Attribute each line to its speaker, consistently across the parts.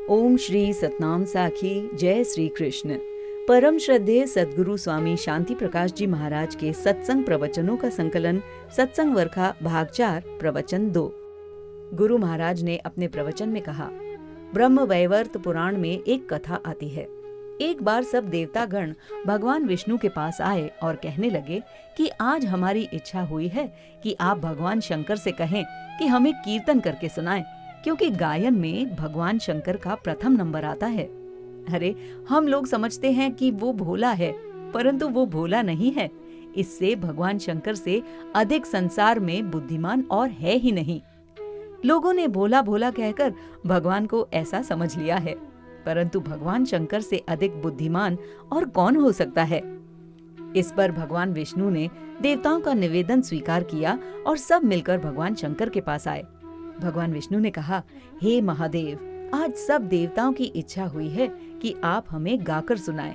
Speaker 1: ओम श्री सतनाम साखी। जय श्री कृष्ण। परम श्रद्धेय सद्गुरु स्वामी शांति प्रकाश जी महाराज के सत्संग प्रवचनों का संकलन सत्संग वर्खा भाग 4 प्रवचन 2। गुरु महाराज ने अपने प्रवचन में कहा, ब्रह्म वैवर्त पुराण में एक कथा आती है। एक बार सब देवतागण भगवान विष्णु के पास आए और कहने लगे कि आज हमारी इच्छा हुई है कि आप भगवान शंकर से कहें कि हमें कीर्तन करके सुनाएं, क्योंकि गायन में भगवान शंकर का प्रथम नंबर आता है। अरे, हम लोग समझते हैं कि वो भोला है, परंतु वो भोला नहीं है। इससे भगवान शंकर से अधिक संसार में बुद्धिमान और है ही नहीं। लोगों ने भोला भोला कहकर भगवान को ऐसा समझ लिया है, परंतु भगवान शंकर से अधिक बुद्धिमान और कौन हो सकता है। इस पर भगवान विष्णु ने देवताओं का निवेदन स्वीकार किया और सब मिलकर भगवान शंकर के पास आए। भगवान विष्णु ने कहा, हे महादेव, आज सब देवताओं की इच्छा हुई है कि आप हमें गाकर सुनाएं।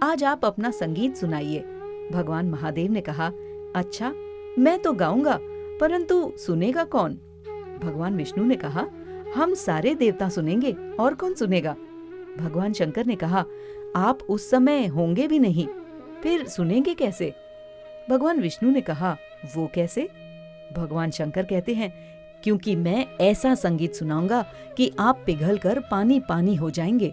Speaker 1: आज आप अपना संगीत सुनाइए। भगवान महादेव ने कहा, अच्छा, मैं तो गाऊंगा, परंतु सुनेगा कौन? भगवान विष्णु ने कहा, हम सारे देवता सुनेंगे, और कौन सुनेगा? भगवान शंकर ने कहा, आप उस समय होंगे भी नहीं, फिर सुनेंगे कैसे? भगवान विष्णु ने कहा, वो कैसे? भगवान शंकर कहते हैं, क्योंकि मैं ऐसा संगीत सुनाऊंगा कि आप पिघलकर पानी पानी हो जाएंगे।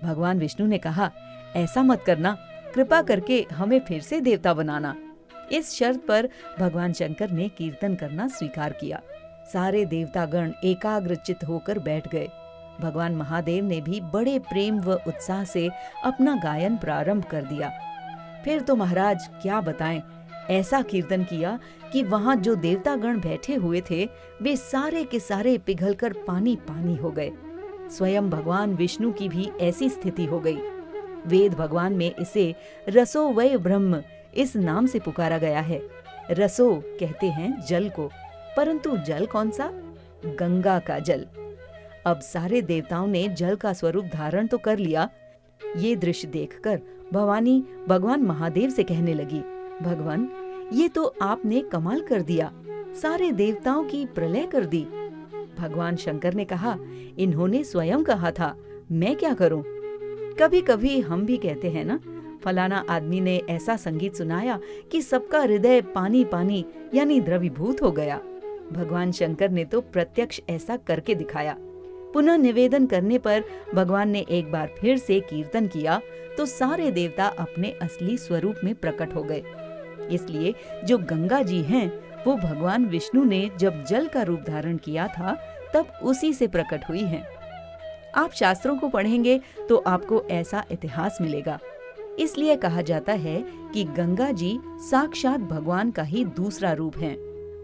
Speaker 1: भगवान विष्णु ने कहा, ऐसा मत करना, कृपा करके हमें फिर से देवता बनाना। इस शर्त पर भगवान शंकर ने कीर्तन करना स्वीकार किया। सारे देवतागण एकाग्रचित्त होकर बैठ गए। भगवान महादेव ने भी बड़े प्रेम व उत्साह से अपना गायन प्रारंभ कर दिया। फिर तो महाराज क्या बताएं, ऐसा कीर्तन किया कि वहां जो देवतागण बैठे हुए थे वे सारे के सारे पिघलकर पानी पानी हो गए। स्वयं भगवान विष्णु की भी ऐसी स्थिति हो गई। वेद भगवान में इसे रसो वै ब्रह्म इस नाम से पुकारा गया है। रसो कहते हैं जल को, परंतु जल कौन सा? गंगा का जल। अब सारे देवताओं ने जल का स्वरूप धारण तो कर लिया। ये दृश्य देखकर भवानी भगवान महादेव से कहने लगी, भगवान, ये तो आपने कमाल कर दिया, सारे देवताओं की प्रलय कर दी। भगवान शंकर ने कहा, इन्होंने स्वयं कहा था, मैं क्या करूं? कभी कभी हम भी कहते हैं ना, फलाना आदमी ने ऐसा संगीत सुनाया कि सबका हृदय पानी पानी यानी द्रवीभूत हो गया। भगवान शंकर ने तो प्रत्यक्ष ऐसा करके दिखाया। पुनः निवेदन करने पर भगवान ने एक बार फिर से कीर्तन किया तो सारे देवता अपने असली स्वरूप में प्रकट हो गए। इसलिए जो गंगा जी हैं, वो भगवान विष्णु ने जब जल का रूप धारण किया था तब उसी से प्रकट हुई हैं। आप शास्त्रों को पढ़ेंगे तो आपको ऐसा इतिहास मिलेगा। इसलिए कहा जाता है कि गंगा जी साक्षात भगवान का ही दूसरा रूप हैं।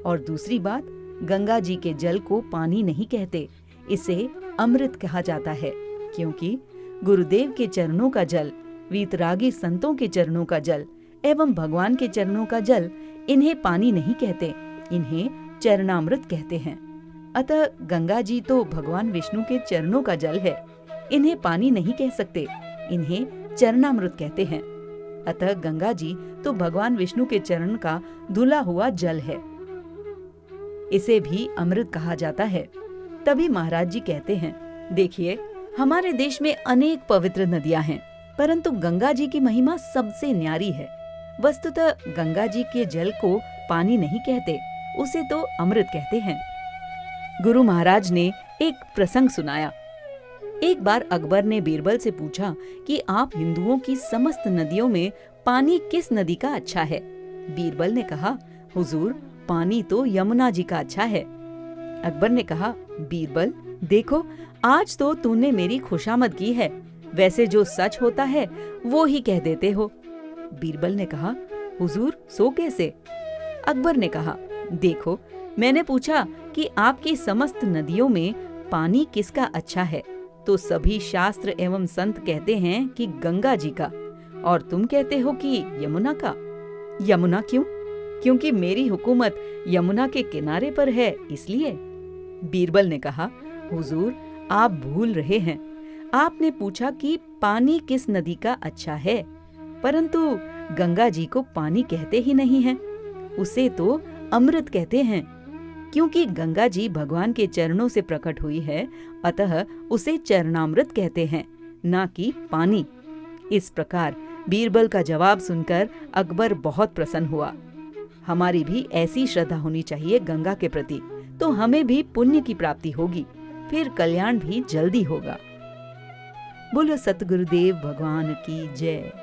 Speaker 1: और दूसरी बात, गंगा जी के जल को पानी नहीं कहते, इसे अमृत कहा जाता है, क्योंकि गुरुदेव के चरणों का जल, वीतरागी संतों के चरणों का जल एवं भगवान के चरणों का जल, इन्हें पानी नहीं कहते, इन्हें चरणामृत कहते हैं। अतः गंगा जी तो भगवान विष्णु के चरणों का जल है, इन्हें पानी नहीं कह सकते, इन्हें चरणामृत कहते हैं। अतः गंगा जी तो भगवान विष्णु के चरण का धुला हुआ जल है, इसे भी अमृत कहा जाता है। तभी महाराज जी कहते हैं, देखिए, हमारे देश में अनेक पवित्र नदियां हैं, परंतु गंगा जी की महिमा सबसे न्यारी है। वस्तुतः गंगा जी के जल को पानी नहीं कहते, उसे तो अमृत कहते हैं। गुरु महाराज ने एक प्रसंग सुनाया। एक बार अकबर ने बीरबल से पूछा कि आप हिंदुओं की समस्त नदियों में पानी किस नदी का अच्छा है? बीरबल ने कहा, हुजूर, पानी तो यमुना जी का अच्छा है। अकबर ने कहा, बीरबल, देखो, आज तो तूने मेरी खुशामद की है, वैसे जो सच होता है वो ही कह देते हो। बीरबल ने कहा, हुजूर, सो कैसे? अकबर ने कहा, देखो, मैंने पूछा कि आपकी समस्त नदियों में पानी किसका अच्छा है, तो सभी शास्त्र एवं संत कहते हैं कि गंगा जी का, और तुम कहते हो कि यमुना का। यमुना क्यों? क्योंकि मेरी हुकूमत यमुना के किनारे पर है, इसलिए। बीरबल ने कहा, हुजूर, आप भूल रहे हैं। आपने पूछा कि पानी किस नदी का अच्छा है, परंतु गंगा जी को पानी कहते ही नहीं हैं, उसे तो अमृत कहते हैं। क्योंकि गंगा जी भगवान के चरणों से प्रकट हुई है, अतः उसे चरणामृत कहते हैं, ना कि पानी। इस प्रकार बीरबल का जवाब सुनकर अकबर बहुत प्रसन्न हुआ। हमारी भी ऐसी श्रद्धा होनी चाहिए गंगा के प्रति, तो हमें भी पुण्य की प्राप्ति होगी, फिर कल्याण भी जल्दी होगा। बोलो सतगुरुदेव भगवान की जय।